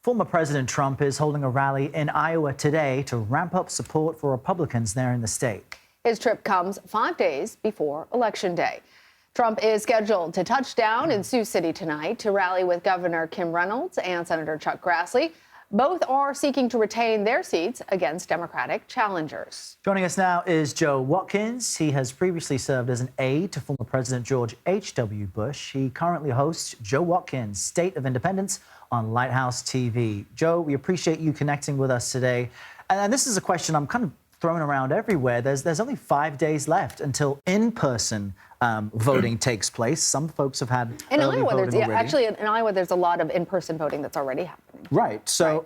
Former President Trump is holding a rally in Iowa today to ramp up support for Republicans there in the state. His trip comes 5 days before Election Day. Trump is scheduled to touch down in Sioux City tonight to rally with Governor Kim Reynolds and Senator Chuck Grassley. Both are seeking to retain their seats against Democratic challengers. Joining us now is Joe Watkins. He has previously served as an aide to former President George H.W. Bush. He currently hosts Joe Watkins' State of Independence on Lighthouse TV. Joe, we appreciate you connecting with us today. And this is a question I'm kind of throwing around everywhere. There's only 5 days left until in-person voting takes place. Some folks have had in early Iowa, voting already. Actually, in Iowa, there's a lot of in-person voting that's already happening. Right. So,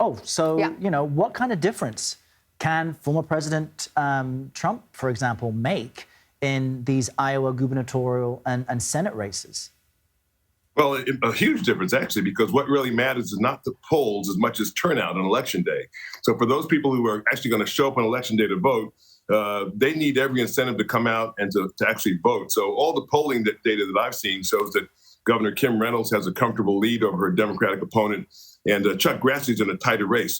Yeah. you know, what kind of difference can former President Trump, for example, make in these Iowa gubernatorial and Senate races? Well, a huge difference, actually, because what really matters is not the polls as much as turnout on Election Day. So for those people who are actually going to show up on Election Day to vote, they need every incentive to come out and to actually vote. So all the polling data that I've seen shows that Governor Kim Reynolds has a comfortable lead over her Democratic opponent, and Chuck Grassley's in a tighter race.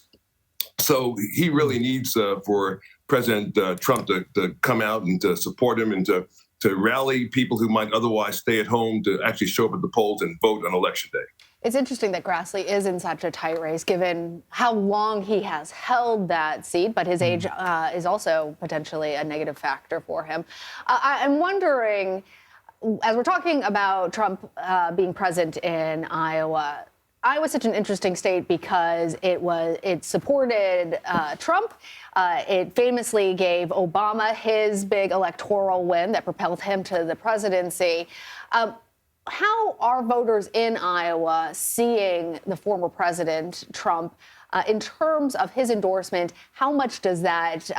So he really needs for President Trump to come out and to support him and to rally people who might otherwise stay at home to actually show up at the polls and vote on Election Day. It's interesting that Grassley is in such a tight race, given how long he has held that seat, but his age is also potentially a negative factor for him. I'm wondering, as we're talking about Trump being present in Iowa, Iowa's such an interesting state because it supported Trump. It famously gave Obama his big electoral win that propelled him to the presidency. How are voters in Iowa seeing the former President Trump in terms of his endorsement? How much does that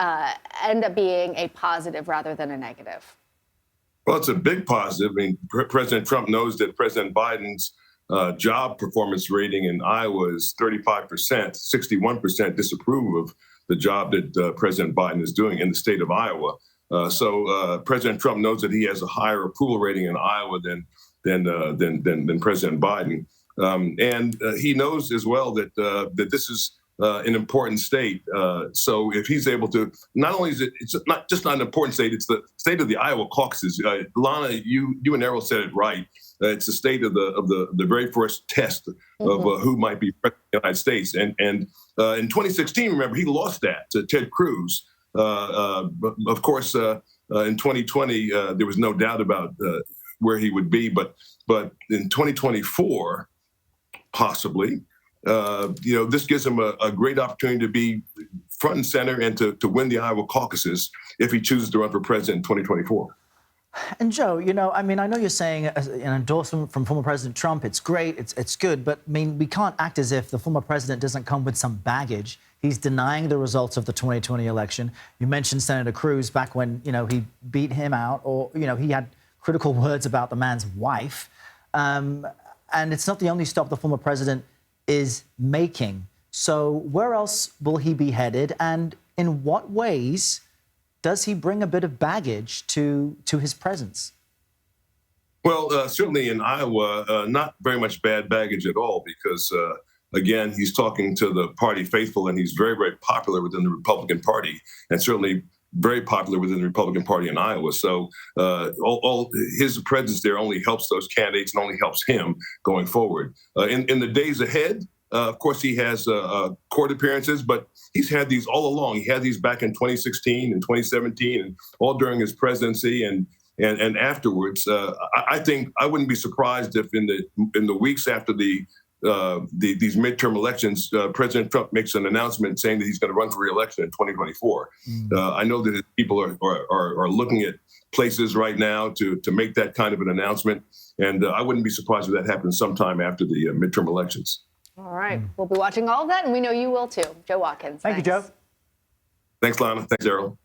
end up being a positive rather than a negative? Well, it's a big positive. I mean, President Trump knows that President Biden's job performance rating in Iowa is 35%. 61% disapprove of the job that President Biden is doing in the state of Iowa. So President Trump knows that he has a higher approval rating in Iowa than President Biden, and he knows as well that that this is an important state. So if he's able to, not only is it's not just not an important state, it's the state of the Iowa caucuses. Lana, you and Errol said it right. It's the state of the very first test of who might be president of the United States. And in 2016, remember, he lost that to Ted Cruz. Of course, in 2020, there was no doubt about where he would be. But in 2024, possibly, this gives him a great opportunity to be front and center and to win the Iowa caucuses if he chooses to run for president in 2024. And Joe, I mean, I know you're saying an endorsement from former President Trump, it's great, it's good, but I mean, we can't act as if the former president doesn't come with some baggage. He's denying the results of the 2020 election. You mentioned Senator Cruz back when, he beat him out, or, he had critical words about the man's wife. And it's not the only stop the former president is making. So where else will he be headed? And in what ways does he bring a bit of baggage to his presence? Well, certainly in Iowa, not very much bad baggage at all, because, again, he's talking to the party faithful, and he's very, very popular within the Republican Party, and certainly very popular within the Republican Party in Iowa. So all his presence there only helps those candidates and only helps him going forward. In the days ahead, of course, he has court appearances, but he's had these all along. He had these back in 2016 and 2017 and all during his presidency and afterwards. I think I wouldn't be surprised if in the weeks after these midterm elections, President Trump makes an announcement saying that he's going to run for re-election in 2024. I know that people are looking at places right now to make that kind of an announcement, and I wouldn't be surprised if that happens sometime after the midterm elections. All right. We'll be watching all of that, and we know you will too. Joe Watkins. Thank you, Joe. Thanks, Lana. Thanks, Errol.